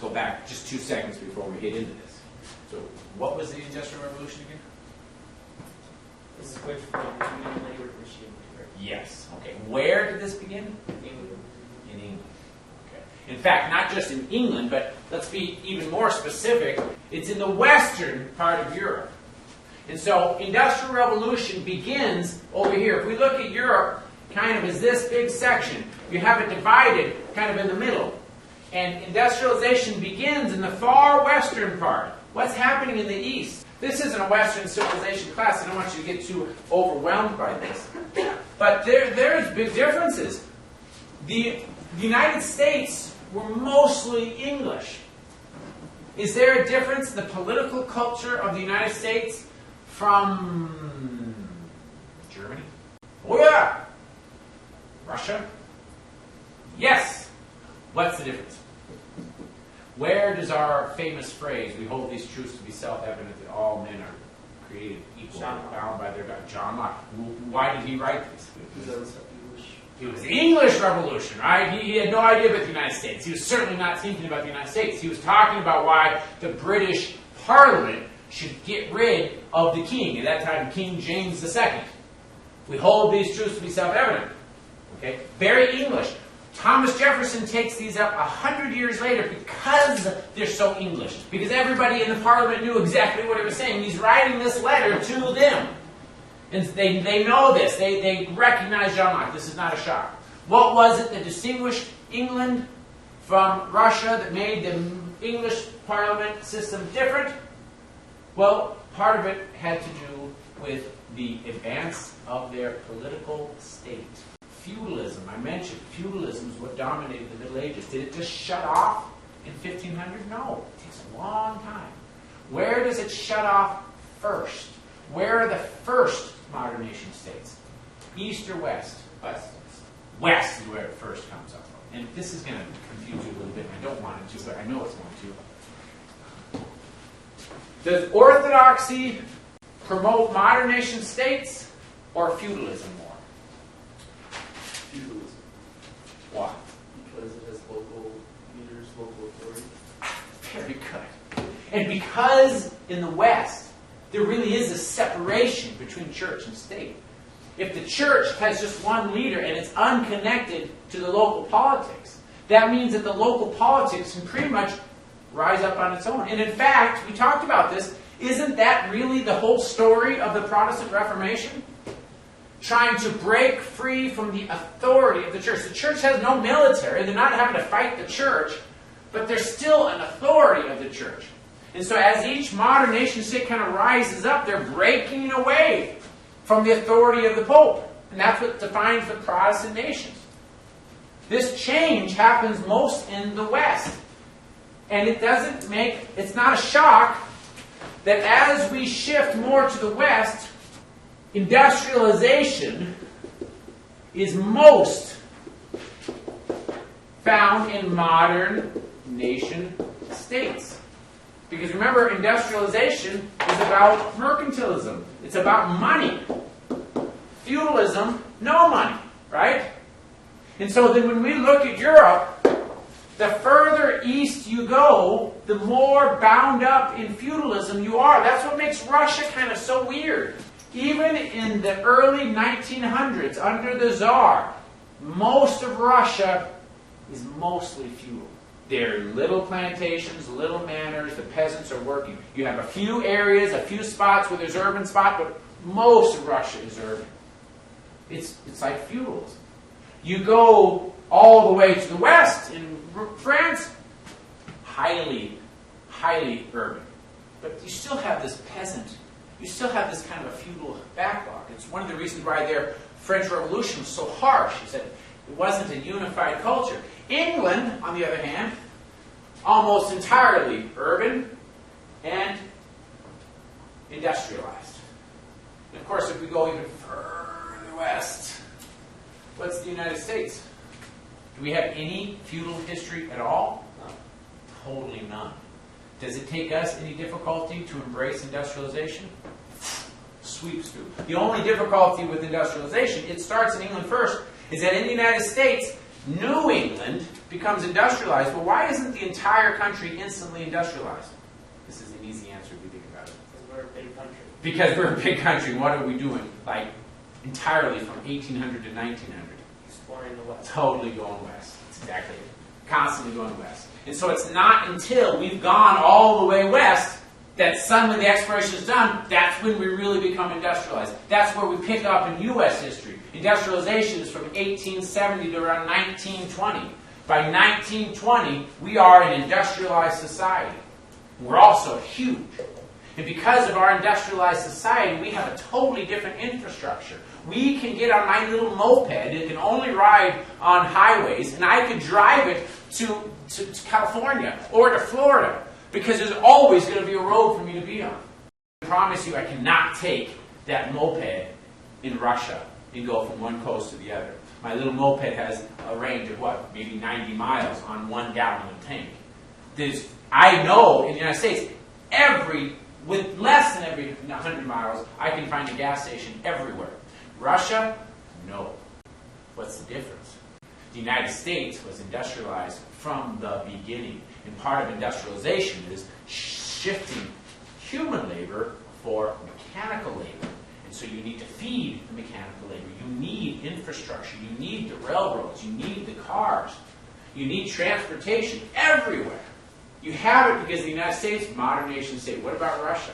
go back just 2 seconds before we get into this. So, what was the Industrial Revolution again? This is which from human labor machine. Yes. Okay. Where did this begin? England. In England. Okay. In fact, not just in England, but let's be even more specific. It's in the western part of Europe. And so, Industrial Revolution begins over here. If we look at Europe kind of as this big section, you have it divided kind of in the middle. And industrialization begins in the far western part. What's happening in the east? This isn't a Western civilization class. I don't want you to get too overwhelmed by this. But there's big differences. The United States were mostly English. Is there a difference in the political culture of the United States from Germany? Oh yeah! Russia? Yes! What's the difference? Where does our famous phrase, we hold these truths to be self-evident that all men are created equal and bound by their God, John Locke. Why did he write this? It was the English Revolution, right? He had no idea about the United States. He was certainly not thinking about the United States. He was talking about why the British Parliament should get rid of the king. At that time, King James II. We hold these truths to be self-evident. Okay? Very English. Thomas Jefferson takes these up 100 years later because they're so English. Because everybody in the Parliament knew exactly what he was saying. He's writing this letter to them. And they know this. They recognize John Locke. This is not a shock. What was it that distinguished England from Russia that made the English Parliament system different? Well, part of it had to do with the advance of their political state. Feudalism, I mentioned, feudalism is what dominated the Middle Ages. Did it just shut off in 1500? No, it takes a long time. Where does it shut off first? Where are the first modern nation states? East or west? West. West is where it first comes up. And this is going to confuse you a little bit. I don't want it to, but I know it's going to. Does orthodoxy promote modern nation states or feudalism more? Feudalism. Why? Because it has local leaders, local authority. Very good. And because in the West, there really is a separation between church and state. If the church has just one leader and it's unconnected to the local politics, that means that the local politics can pretty much rise up on its own. And in fact, we talked about this, isn't that really the whole story of the Protestant Reformation? Trying to break free from the authority of the church. The church has no military. They're not having to fight the church, but there's still an authority of the church. And so as each modern nation state kind of rises up, they're breaking away from the authority of the Pope. And that's what defines the Protestant nations. This change happens most in the West. And it's not a shock that as we shift more to the West, industrialization is most found in modern nation states. Because remember, industrialization is about mercantilism. It's about money. Feudalism, no money, right? And so then when we look at Europe, the further east you go, the more bound up in feudalism you are. That's what makes Russia kind of so weird. Even in the early 1900s, under the Tsar, most of Russia is mostly feudal. There are little plantations, little manors, the peasants are working. You have a few areas, a few spots where there's urban spots, but most of Russia is urban. It's like feudalism. You go all the way to the west, in France, highly urban. But you still have this peasant. You still have this kind of a feudal backlog. It's one of the reasons why their French Revolution was so harsh, is that it wasn't a unified culture. England, on the other hand, almost entirely urban and industrialized. And of course, if we go even further west, what's the United States? Do we have any feudal history at all? No. Totally none. Does it take us any difficulty to embrace industrialization? Sweeps through. The only difficulty with industrialization, it starts in England first, is that in the United States, New England becomes industrialized. Well, why isn't the entire country instantly industrialized? This is an easy answer if you think about it. Because we're a big country. Because we're a big country. What are we doing? Like, entirely from 1800 to 1900. Exploring the West. Totally going west. That's exactly it. Constantly going west. And so it's not until we've gone all the way west that suddenly the exploration is done, that's when we really become industrialized. That's where we pick up in U.S. history. Industrialization is from 1870 to around 1920. By 1920, we are an industrialized society. We're also huge. And because of our industrialized society, we have a totally different infrastructure. We can get on my little moped, it can only ride on highways, and I could drive it to California or to Florida, because there's always going to be a road for me to be on. I promise you I cannot take that moped in Russia and go from one coast to the other. My little moped has a range of what? Maybe 90 miles on 1 gallon of tank. I know in the United States, with less than every 100 miles, I can find a gas station everywhere. Russia? No. What's the difference? The United States was industrialized from the beginning. And part of industrialization is shifting human labor for mechanical labor. And so you need to feed the mechanical labor. You need infrastructure. You need the railroads. You need the cars. You need transportation everywhere. You have it because the United States, modern nation state. What about Russia?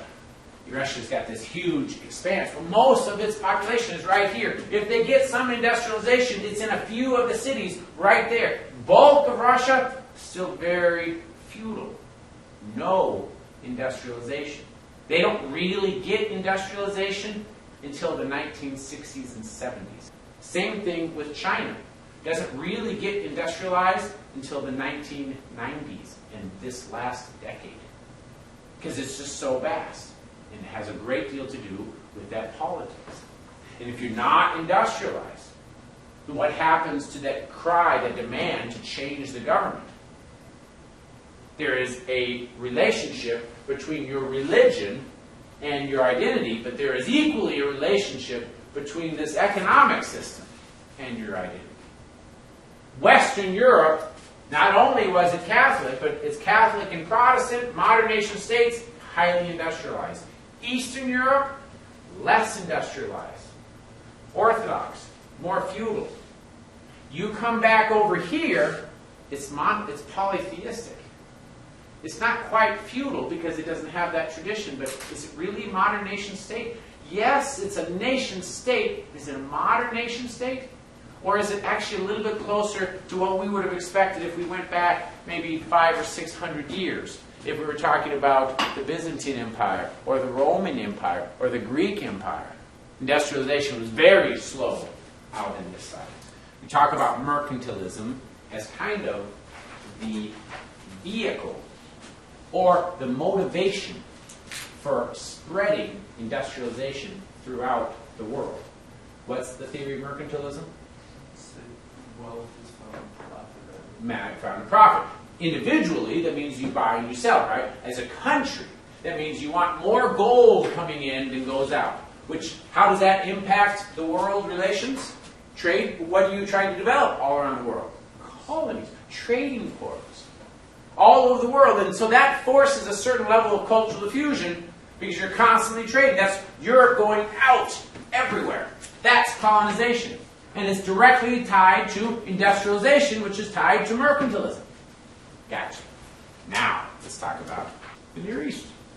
Russia's got this huge expanse. Well, most of its population is right here. If they get some industrialization, it's in a few of the cities right there. Bulk of Russia, still very feudal. No industrialization. They don't really get industrialization until the 1960s and 70s. Same thing with China. Doesn't really get industrialized until the 1990s and this last decade. Because it's just so vast. And it has a great deal to do with that politics. And if you're not industrialized, then what happens to that cry, that demand to change the government? There is a relationship between your religion and your identity, but there is equally a relationship between this economic system and your identity. Western Europe, not only was it Catholic, but it's Catholic and Protestant, modern nation states, highly industrialized. Eastern Europe, less industrialized. Orthodox, more feudal. You come back over here, it's polytheistic. It's not quite feudal because it doesn't have that tradition, but is it really a modern nation state? Yes, it's a nation state. Is it a modern nation state? Or is it actually a little bit closer to what we would have expected if we went back maybe 500 or 600 years? If we were talking about the Byzantine Empire, or the Roman Empire, or the Greek Empire. Industrialization was very slow out in this side. We talk about mercantilism as kind of the vehicle or the motivation for spreading industrialization throughout the world. What's the theory of mercantilism? Wealth is found Found in profit. Individually, that means you buy and you sell, right? As a country, that means you want more gold coming in than goes out. How does that impact the world relations? Trade, what are you trying to develop all around the world? Colonies, trading ports, all over the world. And so that forces a certain level of cultural diffusion because you're constantly trading. That's Europe going out everywhere. That's colonization. And it's directly tied to industrialization, which is tied to mercantilism. Gotcha. Now, let's talk about the Near East.